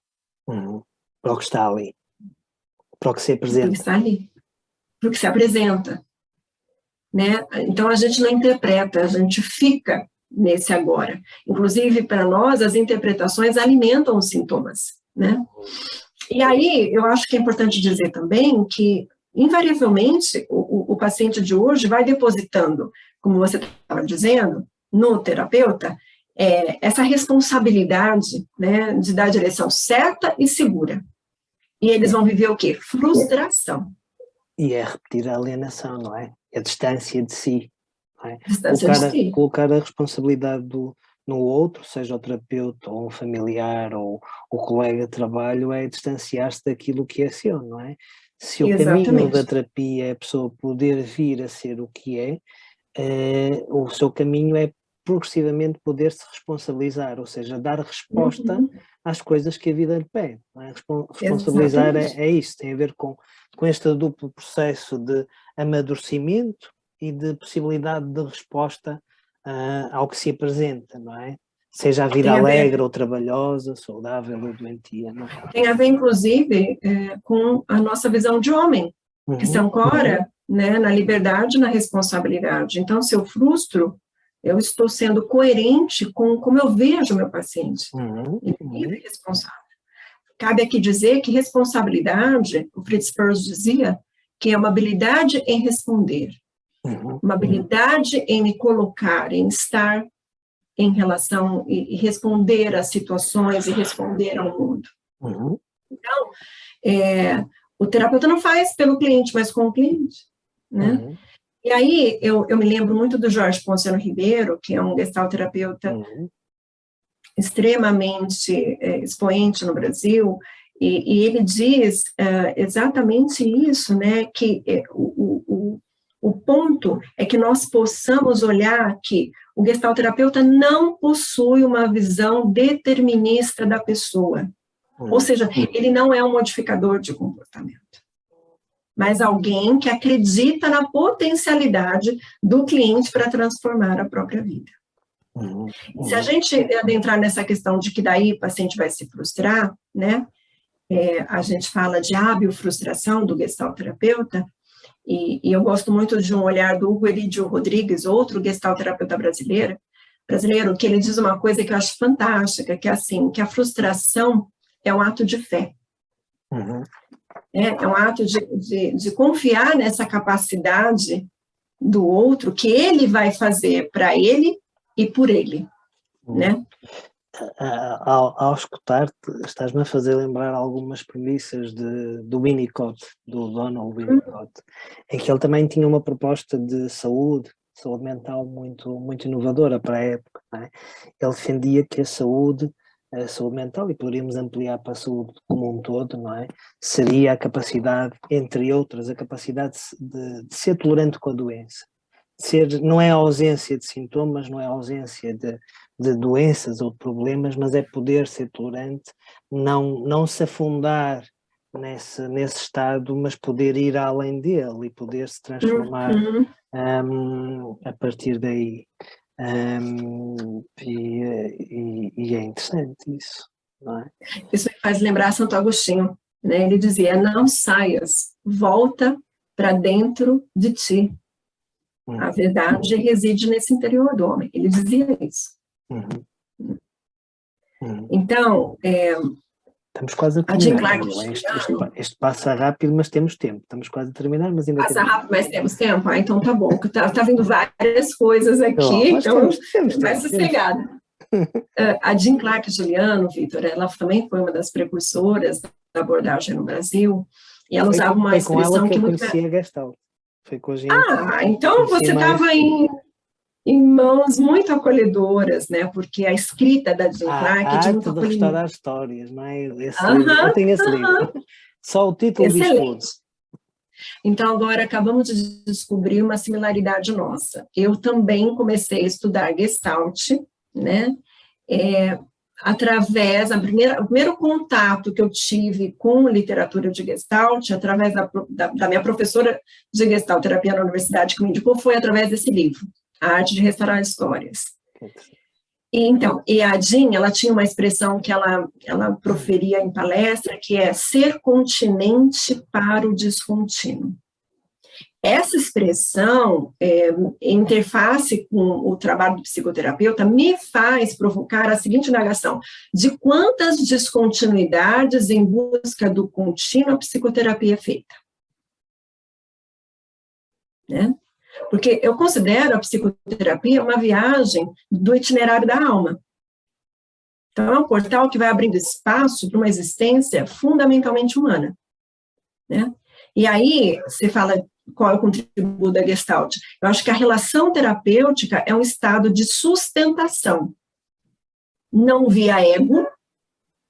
Para o que está ali. Para o que se apresenta. Para o que está ali. Para o que se apresenta. Né? Então, a gente não interpreta, a gente fica nesse agora. Inclusive, para nós, as interpretações alimentam os sintomas. Né? E aí, eu acho que é importante dizer também que, invariavelmente, o paciente de hoje vai depositando, como você estava dizendo, no terapeuta, essa responsabilidade, né, de dar a direção certa e segura. E eles vão viver o quê? Frustração. E é repetir a alienação, não é? A distância de si. Não é? Distância de si. Colocar a responsabilidade no outro, seja o terapeuta, ou um familiar, ou o colega de trabalho, é distanciar-se daquilo que é seu, não é? Se o caminho da terapia é a pessoa poder vir a ser o que é, o seu caminho é progressivamente poder-se responsabilizar, ou seja, dar resposta às coisas que a vida lhe pede. Não é? Responsabilizar é isso, tem a ver com este duplo processo de amadurecimento e de possibilidade de resposta ao que se apresenta, não é? Seja a vida alegre ou trabalhosa, saudável ou doentia. Não é? Tem a ver, inclusive, com a nossa visão de homem, que se ancora, né, na liberdade e na responsabilidade. Então, se eu frustro, eu estou sendo coerente com como eu vejo o meu paciente. E responsável. Cabe aqui dizer que responsabilidade, o Fritz Perls dizia, que é uma habilidade em responder, uma habilidade em me colocar, em estar em relação e responder às situações e responder ao mundo. Então, o terapeuta não faz pelo cliente, mas com o cliente, né? E aí, eu me lembro muito do Jorge Ponciano Ribeiro, que é um gestalterapeuta extremamente expoente no Brasil, e ele diz exatamente isso, né, que o ponto é que nós possamos olhar que o gestalterapeuta não possui uma visão determinista da pessoa, ou seja, ele não é um modificador de comportamento, mas alguém que acredita na potencialidade do cliente para transformar a própria vida. Se a gente adentrar nessa questão de que daí o paciente vai se frustrar, né, a gente fala de hábil frustração do gestalterapeuta, e eu gosto muito de um olhar do Hugo Elidio Rodrigues, outro gestalterapeuta brasileiro, que ele diz uma coisa que eu acho fantástica, que é assim, que a frustração é um ato de fé. É um ato de confiar nessa capacidade do outro, que ele vai fazer para ele e por ele, né? Ao escutar-te, estás-me a fazer lembrar algumas premissas do Winnicott, do Donald Winnicott, em que ele também tinha uma proposta de saúde mental muito, muito inovadora para a época. Não é? Ele defendia que a saúde mental, e poderíamos ampliar para a saúde como um todo, não é? Seria a capacidade, entre outras, a capacidade de ser tolerante com a doença. Não é a ausência de sintomas, não é a ausência de doenças ou de problemas, mas é poder ser tolerante, não se afundar nesse estado, mas poder ir além dele e poder se transformar a partir daí. E é interessante isso, não é? Isso me faz lembrar Santo Agostinho, né? Ele dizia, não saias, volta para dentro de ti. A verdade reside nesse interior do homem. Ele dizia isso. Então, estamos quase a terminar. Este passa rápido, mas temos tempo. Estamos quase a terminar, mas ainda passa rápido, mas temos tempo? Então tá bom, tá vindo várias coisas aqui, então vai sossegada. A Jean Clark Juliano, Vitor, ela também foi uma das precursoras da abordagem no Brasil, e ela usava uma expressão com ela que eu conhecia a Gestalt. Foi com a gente. Então você estava em mãos muito acolhedoras, né? Porque a escrita da Jean Clark é de muito acolhimento. Restaurar histórias, não é? Eu tenho esse livro. Só o título diz tudo. Então, agora acabamos de descobrir uma similaridade nossa. Eu também comecei a estudar Gestalt, né? Através, o primeiro contato que eu tive com literatura de Gestalt, através da minha professora de Gestalt terapia na universidade que me indicou, foi através desse livro, A Arte de Restaurar Histórias. E a Jean, ela tinha uma expressão que ela proferia em palestra, que é ser continente para o descontínuo. Essa expressão, interface com o trabalho do psicoterapeuta, me faz provocar a seguinte indagação: de quantas descontinuidades em busca do contínuo a psicoterapia é feita? Né? Porque eu considero a psicoterapia uma viagem do itinerário da alma. Então, é um portal que vai abrindo espaço para uma existência fundamentalmente humana. Né? E aí, você fala qual é o contributo da Gestalt. Eu acho que a relação terapêutica é um estado de sustentação, não via ego,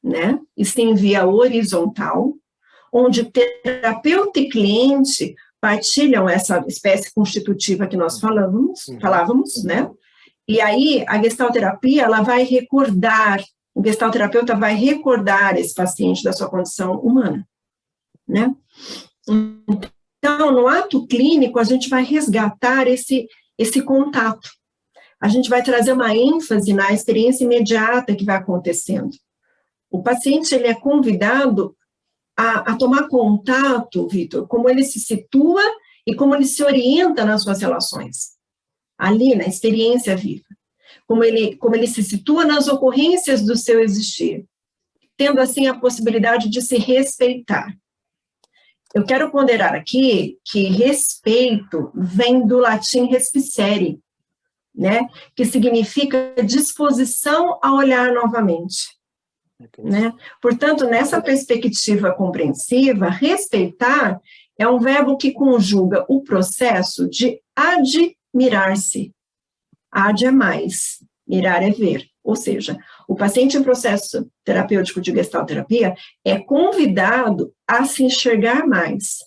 né? E sim via horizontal, onde terapeuta e cliente partilham essa espécie constitutiva que nós falávamos, né? E aí, a gestalterapia, ela vai recordar, o gestalterapeuta vai recordar esse paciente da sua condição humana, né? Então, no ato clínico, a gente vai resgatar esse contato. A gente vai trazer uma ênfase na experiência imediata que vai acontecendo. O paciente, ele é convidado a tomar contato, Vitor, como ele se situa e como ele se orienta nas suas relações. Ali, na experiência viva. Como ele se situa nas ocorrências do seu existir. Tendo, assim, a possibilidade de se respeitar. Eu quero ponderar aqui que respeito vem do latim respicere, né? Que significa disposição a olhar novamente. Né? Portanto, nessa perspectiva compreensiva, respeitar é um verbo que conjuga o processo de admirar-se. Ad é mais, mirar é ver. Ou seja, o paciente em processo terapêutico de gestalterapia é convidado a se enxergar mais,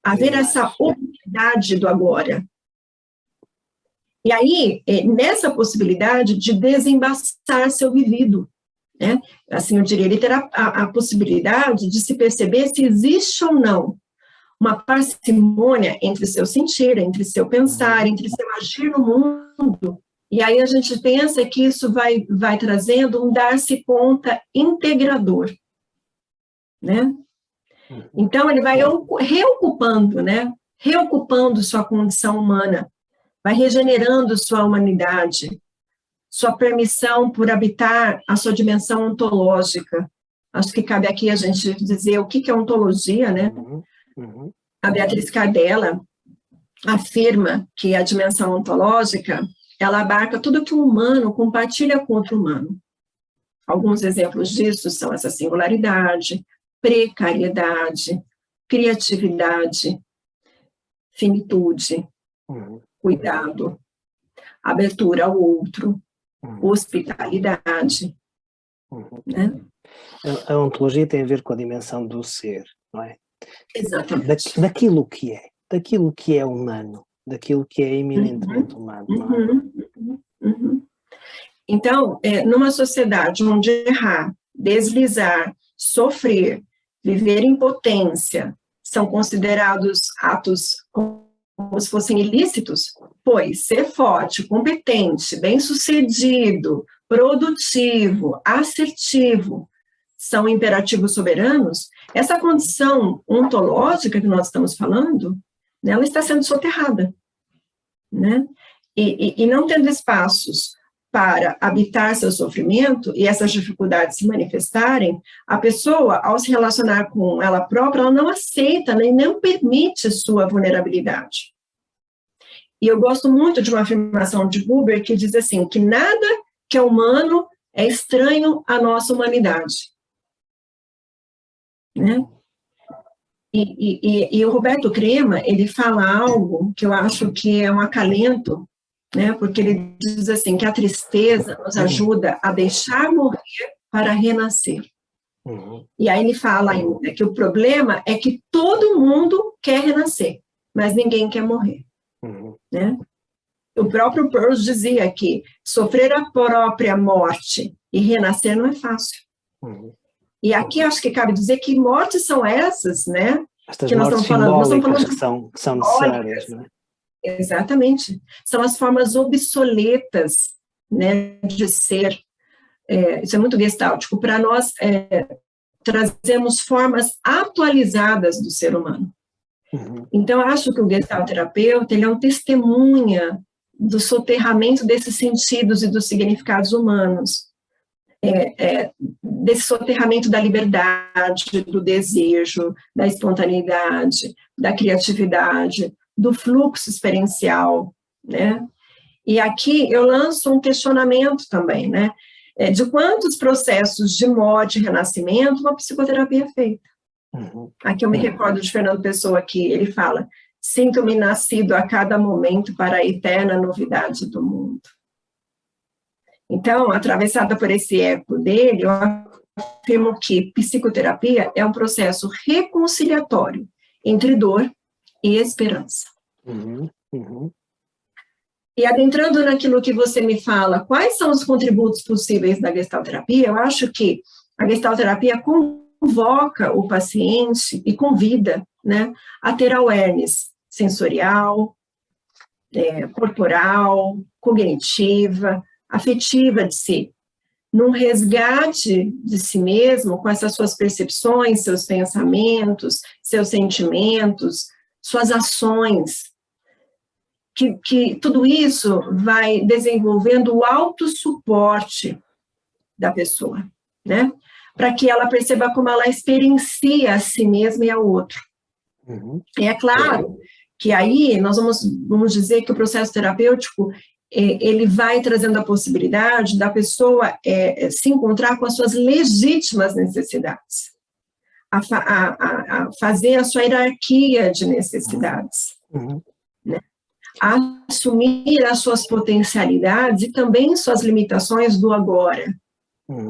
a ver essa oportunidade do agora. E aí, nessa possibilidade de desembaçar seu vivido, né? Assim, eu diria, ele terá a possibilidade de se perceber se existe ou não uma parcimônia entre seu sentir, entre seu pensar, entre seu agir no mundo. E aí a gente pensa que isso vai trazendo um dar-se conta integrador, né? Então, ele vai reocupando, né? Reocupando sua condição humana, vai regenerando sua humanidade, sua permissão por habitar a sua dimensão ontológica. Acho que cabe aqui a gente dizer o que é ontologia, né? A Beatriz Cardella afirma que a dimensão ontológica, ela abarca tudo que o humano compartilha com outro humano. Alguns exemplos disso são essa singularidade, precariedade, criatividade, finitude, cuidado, abertura ao outro, hospitalidade. Né? A ontologia tem a ver com a dimensão do ser, não é? Exatamente. Daquilo que é humano, daquilo que é eminentemente humano, não é? Então, numa sociedade onde errar, deslizar, sofrer, viver em potência, são considerados atos como se fossem ilícitos, pois ser forte, competente, bem-sucedido, produtivo, assertivo, são imperativos soberanos, essa condição ontológica que nós estamos falando, né, ela está sendo soterrada, né? E não tendo espaços para habitar seu sofrimento e essas dificuldades se manifestarem, a pessoa, ao se relacionar com ela própria, ela não aceita, nem não permite sua vulnerabilidade. E eu gosto muito de uma afirmação de Buber que diz assim, que nada que é humano é estranho à nossa humanidade. Né? E o Roberto Crema, ele fala algo que eu acho que é um acalento, né? Porque ele diz assim, que a tristeza nos ajuda a deixar morrer para renascer. E aí ele fala ainda que o problema é que todo mundo quer renascer, mas ninguém quer morrer. Né? O próprio Peirce dizia que sofrer a própria morte e renascer não é fácil. E aqui acho que cabe dizer que mortes são essas, né? Estas que nós mortes estamos falando, simbólicas que são necessárias, não é? Exatamente. São as formas obsoletas, né, de ser. Isso é muito gestáltico. Para nós, trazemos formas atualizadas do ser humano. Então, acho que o gestalterapeuta, ele é um testemunha do soterramento desses sentidos e dos significados humanos. Desse soterramento da liberdade, do desejo, da espontaneidade, da criatividade, do fluxo experiencial, né? E aqui eu lanço um questionamento também, né? De quantos processos de morte e renascimento uma psicoterapia é feita. Aqui eu me recordo de Fernando Pessoa, que ele fala, sinto-me nascido a cada momento para a eterna novidade do mundo. Então, atravessada por esse eco dele, eu afirmo que psicoterapia é um processo reconciliatório entre dor e esperança. E adentrando naquilo que você me fala, quais são os contributos possíveis da gestalterapia, eu acho que a gestalterapia convoca o paciente e convida, né, a ter awareness sensorial, corporal, cognitiva, afetiva de si, num resgate de si mesmo com essas suas percepções, seus pensamentos, seus sentimentos, suas ações, que tudo isso vai desenvolvendo o autossuporte da pessoa, né? Para que ela perceba como ela experiencia a si mesma e ao outro. E é claro que aí nós vamos dizer que o processo terapêutico ele vai trazendo a possibilidade da pessoa se encontrar com as suas legítimas necessidades, a fazer a sua hierarquia de necessidades, né? A assumir as suas potencialidades e também suas limitações do agora,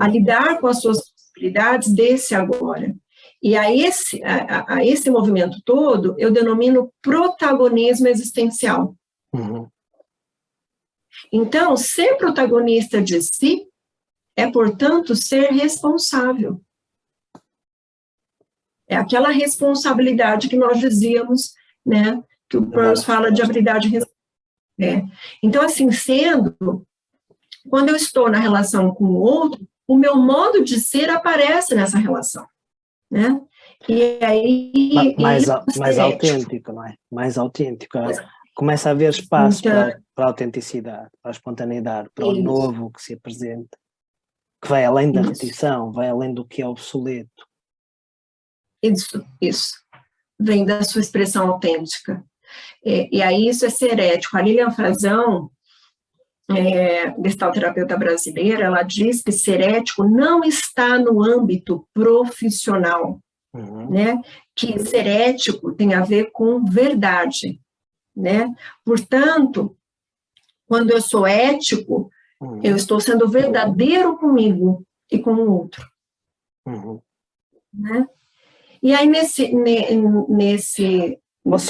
a lidar com as suas possibilidades desse agora. E a esse movimento todo, eu denomino protagonismo existencial. Então, ser protagonista de si é, portanto, ser responsável. É aquela responsabilidade que nós dizíamos, né, que o Peirce fala de habilidade. Então, assim sendo, quando eu estou na relação com o outro, o meu modo de ser aparece nessa relação, né? E aí... Mais autêntico, não é? Mais autêntico. Começa a haver espaço para a autenticidade, para a espontaneidade, para o novo que se apresenta, que vai além da repetição, vai além do que é obsoleto. Isso. Vem da sua expressão autêntica. E aí isso é ser ético. A Lilian Frazão, gestalterapeuta brasileira, ela diz que ser ético não está no âmbito profissional, né? Que ser ético tem a ver com verdade, né? Portanto, quando eu sou ético, eu estou sendo verdadeiro comigo e com o outro, né? E aí nesse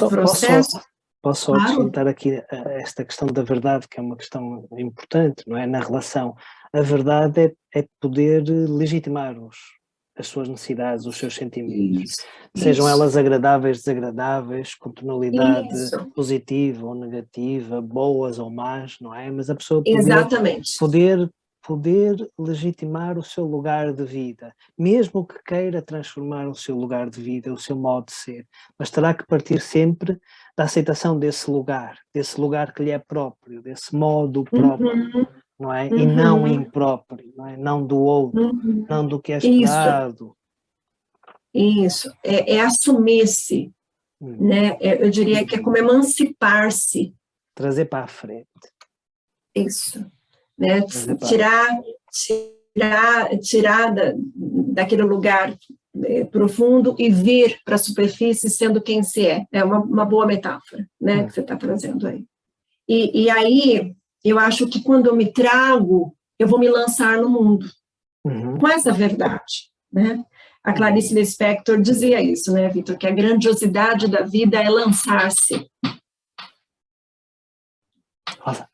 processo... Posso acrescentar aqui esta questão da verdade, que é uma questão importante, não é? Na relação. A verdade é poder legitimar as suas necessidades, os seus sentimentos. Sejam elas agradáveis, desagradáveis, com tonalidade positiva ou negativa, boas ou más, não é? Mas a pessoa poder poder legitimar o seu lugar de vida, mesmo que queira transformar o seu lugar de vida, o seu modo de ser, mas terá que partir sempre da aceitação desse lugar que lhe é próprio, desse modo próprio, não é? E não impróprio, não é? Não do outro, não do que é esperado. Isso. É assumir-se, né? Eu diria que é como emancipar-se. Trazer para a frente. Isso. Né? Tirar daquele lugar profundo e vir para a superfície sendo quem se é. É uma boa metáfora, né, que você está trazendo aí. E aí, eu acho que quando eu me trago, eu vou me lançar no mundo com essa verdade, né? A Clarice Lispector dizia isso, né, Vitor, que a grandiosidade da vida é lançar-se.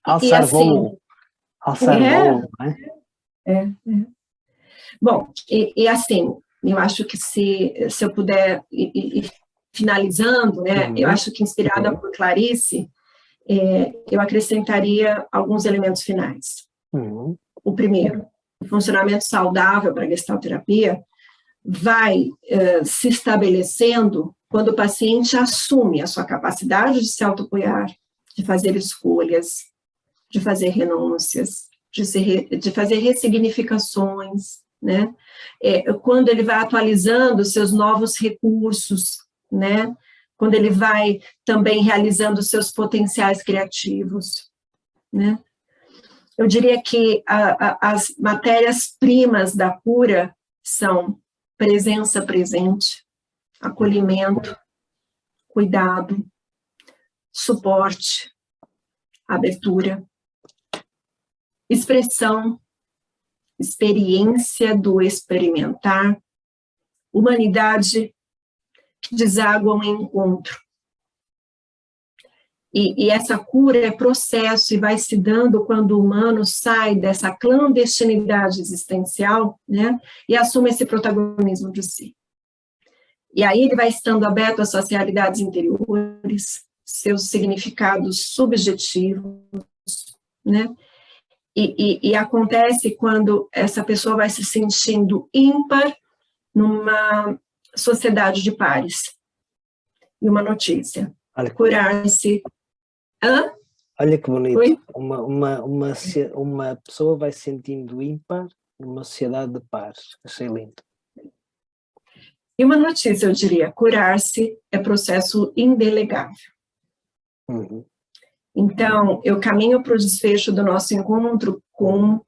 Alçar voo. Alçar voo, né? Bom, e assim, eu acho que se eu puder ir finalizando, né, eu acho que inspirada por Clarice, eu acrescentaria alguns elementos finais. O primeiro, o funcionamento saudável para a gestalterapia vai se estabelecendo quando o paciente assume a sua capacidade de se autoapoiar, de fazer escolhas, de fazer renúncias, de fazer ressignificações, né? Quando ele vai atualizando seus novos recursos, né? Quando ele vai também realizando seus potenciais criativos, né? Eu diria que as matérias-primas da cura são presença presente, acolhimento, cuidado, suporte, abertura, expressão, experiência do experimentar, humanidade que desaguam em encontro. E essa cura é processo e vai se dando quando o humano sai dessa clandestinidade existencial, né, e assume esse protagonismo de si. E aí ele vai estando aberto às suas realidades interiores, seus significados subjetivos, né, e acontece quando essa pessoa vai se sentindo ímpar numa sociedade de pares. E uma notícia, curar-se. Olha que bonito. Uma pessoa vai se sentindo ímpar numa sociedade de pares. Achei lindo. E uma notícia, eu diria, curar-se é processo indelegável. Então, eu caminho para o desfecho do nosso encontro com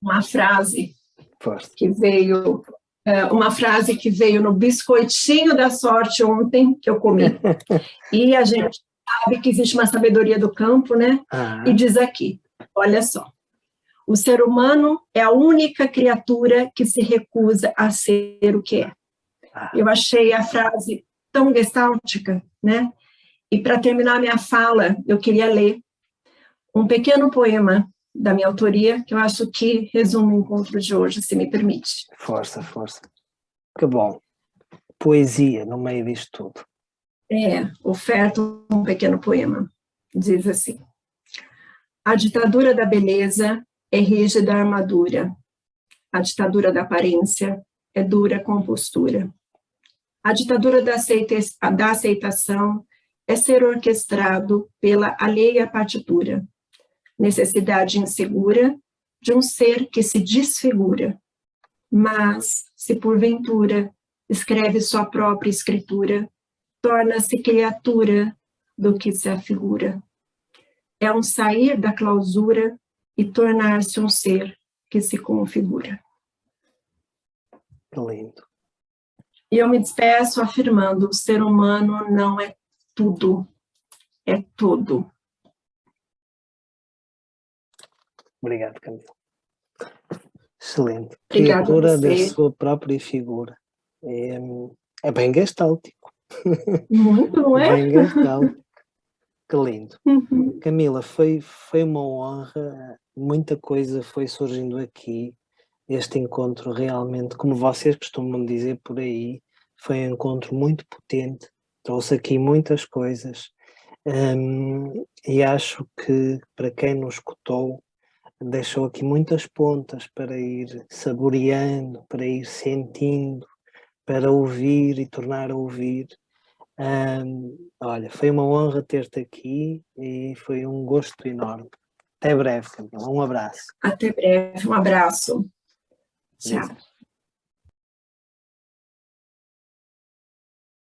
uma frase que veio, no biscoitinho da sorte ontem, que eu comi. E a gente sabe que existe uma sabedoria do campo, né? E diz aqui, olha só, o ser humano é a única criatura que se recusa a ser o que é. Eu achei a frase tão gestáltica, né? E para terminar minha fala, eu queria ler um pequeno poema da minha autoria, que eu acho que resume o encontro de hoje, se me permite. Força. Que bom. Poesia no meio disto tudo. Oferto um pequeno poema. Diz assim: a ditadura da beleza é rígida armadura. A ditadura da aparência é dura compostura. A ditadura da aceitação é ser orquestrado pela alheia partitura, necessidade insegura de um ser que se desfigura, mas, se porventura escreve sua própria escritura, torna-se criatura do que se afigura. É um sair da clausura e tornar-se um ser que se configura. Que lindo. E eu me despeço afirmando: o ser humano não é tudo, é tudo. Obrigado, Camila. Excelente. Obrigada Criatura a da você. sua própria figura. É bem gestáltico. Muito, não é? Bem gestáltico. Que lindo. Camila, foi uma honra. Muita coisa foi surgindo aqui. Este encontro realmente, como vocês costumam dizer por aí, foi um encontro muito potente. Trouxe aqui muitas coisas. E acho que, para quem nos escutou, deixou aqui muitas pontas para ir saboreando, para ir sentindo, para ouvir e tornar a ouvir. Olha, foi uma honra ter-te aqui e foi um gosto enorme. Até breve, Camila. Um abraço. Até breve, um abraço. Tchau. Beleza.